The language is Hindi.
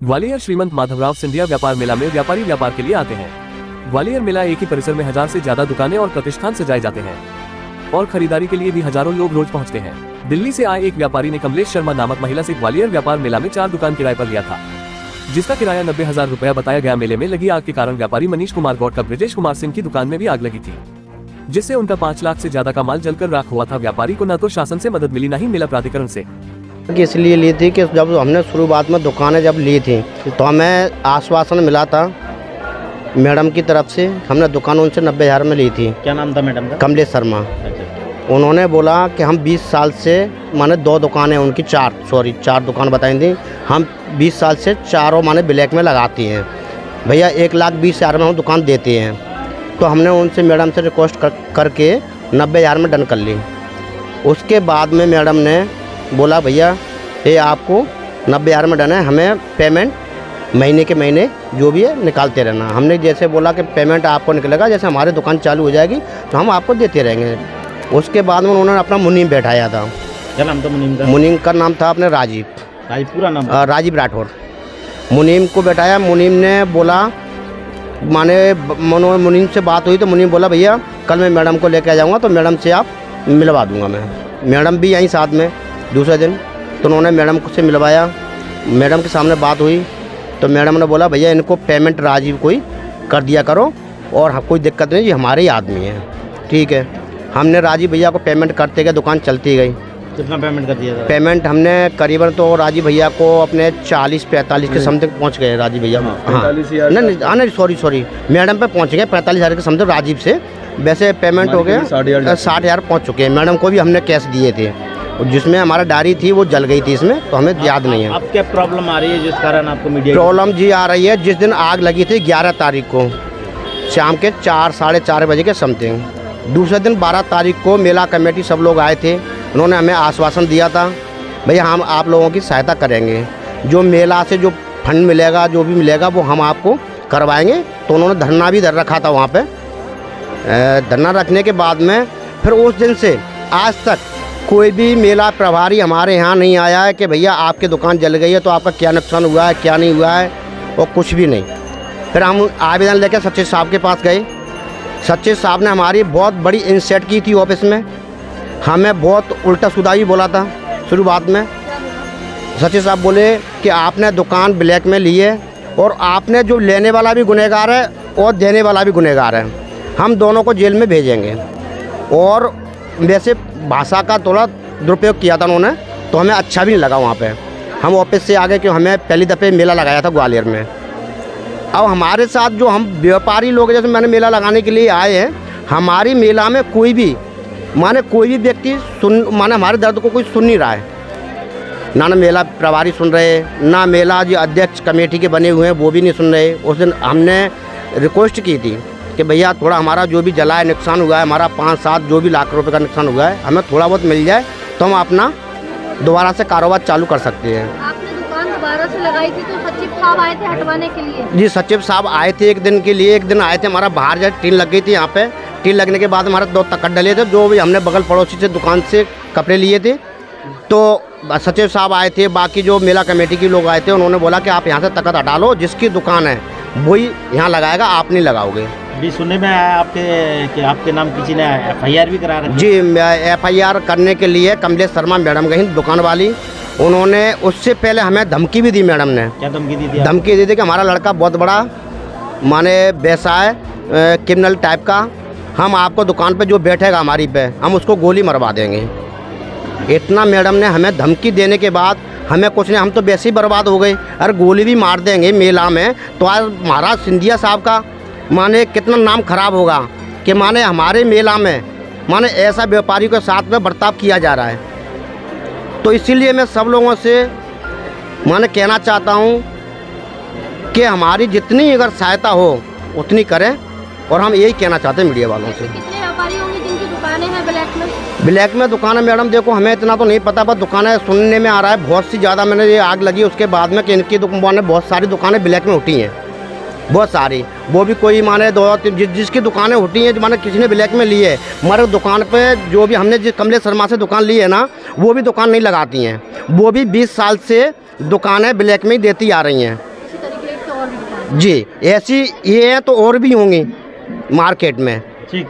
ग्वालियर श्रीमंत माधवराव सिंधिया व्यापार मेला में व्यापारी व्यापार के लिए आते हैं। ग्वालियर मेला एक ही परिसर में 1000 से ज्यादा दुकानें और प्रतिष्ठान सजाए जाते हैं और खरीदारी के लिए भी हजारों लोग रोज पहुंचते हैं। दिल्ली से आए एक व्यापारी ने कमलेश शर्मा नामक महिला से ग्वालियर व्यापार मेला में 4 दुकान किराए पर लिया था, जिसका किराया 90,000 रुपया बताया गया। मेले में लगी आग के कारण व्यापारी मनीष कुमार गौड़ का ब्रिजेश कुमार सिंह की दुकान में भी आग लगी थी, जिससे उनका 5 लाख से ज्यादा का माल जलकर राख हुआ था। व्यापारी को न तो शासन से मदद मिली, न ही मेला प्राधिकरण से। इसलिए ली थी कि जब हमने शुरुआत में दुकानें जब ली थी तो हमें आश्वासन मिला था मैडम की तरफ से। हमने दुकान उनसे 90,000 में ली थी। क्या नाम था मैडम का? कमलेश शर्मा। अच्छा। उन्होंने बोला कि हम 20 साल से, माने 2 दुकानें उनकी, 4 दुकान बताई थी, हम 20 साल से चारों माने ब्लैक में लगाती हैं भैया, 1,20,000 में हम दुकान देते हैं। तो हमने उनसे मैडम से रिक्वेस्ट करके 90,000 में डन कर ली। उसके बाद में मैडम ने बोला भैया ये आपको 90,000 में डन है, हमें पेमेंट महीने के महीने जो भी है निकालते रहना। हमने जैसे बोला कि पेमेंट आपको निकलेगा, जैसे हमारी दुकान चालू हो जाएगी तो हम आपको देते रहेंगे। उसके बाद में उन्होंने अपना मुनीम बैठाया था। क्या नाम था मुनीम का? मुनीम का नाम था अपने राजीव पूरा नाम? राजीव राठौर। मुनीम को बैठाया। मुनीम ने बोला, माने मुनीम से बात हुई तो मुनीम बोला भैया कल मैं मैडम को लेकर आ जाऊँगा, तो मैडम से आप मिलवा दूँगा मैं। मैडम भी यहीं साथ में दूसरे दिन, तो उन्होंने मैडम से मिलवाया। मैडम के सामने बात हुई तो मैडम ने बोला भैया इनको पेमेंट राजीव को ही कर दिया करो और कोई दिक्कत नहीं, ये हमारे ही आदमी है। ठीक है, हमने राजीव भैया को पेमेंट करते गए, दुकान चलती गई। कितना पेमेंट कर दिया था? पेमेंट हमने करीबन तो राजीव भैया को अपने 40-45 के समथिंग पहुंच गए राजीव भैया। हाँ नहीं सॉरी मैडम पे पहुंच गए 45,000 के समथिंग राजीव से। वैसे पेमेंट हो गया 60,000 पहुँच चुके हैं। मैडम को भी हमने कैश दिए थे, जिसमें हमारा डायरी थी वो जल गई थी इसमें, तो हमें याद नहीं है। अब क्या प्रॉब्लम आ रही है जिस कारण आपको मीडिया? प्रॉब्लम जी आ रही है, जिस दिन आग लगी थी 11 तारीख को शाम के 4-4:30 बजे के समथिंग। दूसरे दिन 12 तारीख को मेला कमेटी सब लोग आए थे। उन्होंने हमें आश्वासन दिया था भैया हम आप लोगों की सहायता करेंगे, जो मेला से जो फंड मिलेगा जो भी मिलेगा वो हम आपको करवाएंगे। तो उन्होंने धरना भी धर रखा था वहाँ पे। धरना रखने के बाद में फिर उस दिन से आज तक कोई भी मेला प्रभारी हमारे यहाँ नहीं आया है कि भैया आपकी दुकान जल गई है तो आपका क्या नुकसान हुआ है, क्या नहीं हुआ है, और कुछ भी नहीं। फिर हम आवेदन लेकर सचिव साहब के पास गए। सचिव साहब ने हमारी बहुत बड़ी इंसल्ट की थी ऑफिस में, हमें बहुत उल्टा सीधा भी बोला था शुरुआत में। सचिव साहब बोले कि आपने दुकान ब्लैक में ली है और आपने जो लेने वाला भी गुनहगार है और देने वाला भी गुनहगार है, हम दोनों को जेल में भेजेंगे। और वैसे भाषा का थोड़ा दुरुपयोग किया था उन्होंने, तो हमें अच्छा भी नहीं लगा वहाँ पे। हम ऑफिस से आगे, क्यों हमें पहली दफ़े मेला लगाया था ग्वालियर में। अब हमारे साथ जो हम व्यापारी लोग जैसे मैंने मेला लगाने के लिए आए हैं, हमारी मेला में कोई भी व्यक्ति माने हमारे दर्द को कोई सुन नहीं रहा है। ना मेला प्रभारी सुन रहे, ना मेला जो अध्यक्ष कमेटी के बने हुए हैं वो भी नहीं सुन रहे। उस दिन हमने रिक्वेस्ट की थी कि भैया थोड़ा हमारा जो भी जला है, नुकसान हुआ है, हमारा 5-7 जो भी लाख रुपए का नुकसान हुआ है, हमें थोड़ा बहुत मिल जाए तो हम अपना दोबारा से कारोबार चालू कर सकते हैं। आपने दुकान दोबारा से लगाई थी तो सचिव साहब आए थे हटवाने के लिए? जी, सचिव साहब आए थे एक दिन के लिए। एक दिन आए थे, हमारा बाहर जो टीन लग गई थी यहाँ पे। टीन लगने के बाद हमारे 2 तकड़ डले थे, जो भी हमने बगल पड़ोसी से दुकान से कपड़े लिए थे। तो सचिव साहब आए थे, बाकी जो मेला कमेटी के लोग आए थे, उन्होंने बोला कि आप यहाँ से तकड़ हटा लो, जिसकी दुकान है वही यहाँ लगाएगा, आप नहीं लगाओगे। अभी सुनने में आया कि आपके नाम किसी ने FIR भी करा रखी? जी, FIR करने के लिए कमलेश शर्मा मैडम गई दुकान वाली। उन्होंने उससे पहले हमें धमकी भी दी मैडम ने। क्या धमकी दी थी? धमकी दी थी कि हमारा लड़का बहुत बड़ा माने व्यवसाय क्रिमिनल टाइप का, हम आपको दुकान पे जो बैठेगा हमारी पे, हम उसको गोली मरवा देंगे। इतना मैडम ने हमें धमकी देने के बाद हमें कुछ नहीं, हम तो वैसे ही बर्बाद हो गए। अरे गोली भी मार देंगे मेला में तो आज महाराज सिंधिया साहब का माने कितना नाम खराब होगा कि माने हमारे मेला में माने ऐसा व्यापारी के साथ में बर्ताव किया जा रहा है। तो इसीलिए मैं सब लोगों से माने कहना चाहता हूँ कि हमारी जितनी अगर सहायता हो उतनी करें, और हम यही कहना चाहते हैं मीडिया वालों से। कितने व्यापारी होंगे जिनकी दुकानें हैं ब्लैक में? ब्लैक में दुकानें मैडम देखो हमें इतना तो नहीं पता, पर दुकानें सुनने में आ रहा है बहुत सी ज़्यादा। मैंने ये आग लगी उसके बाद में कि इनकी दुकानें बहुत सारी दुकानें ब्लैक में उठी हैं, बहुत सारी। वो भी कोई माने 2-3 जिसकी दुकानें उठी हैं, माने किसी ने ब्लैक में ली है। हमारे दुकान पे जो भी हमने जिस कमलेश शर्मा से दुकान ली है ना, वो भी दुकान नहीं लगाती हैं। वो भी 20 साल से दुकानें ब्लैक में ही देती आ रही हैं। जी, ऐसी ये है तो और भी होंगी मार्केट में। ठीक।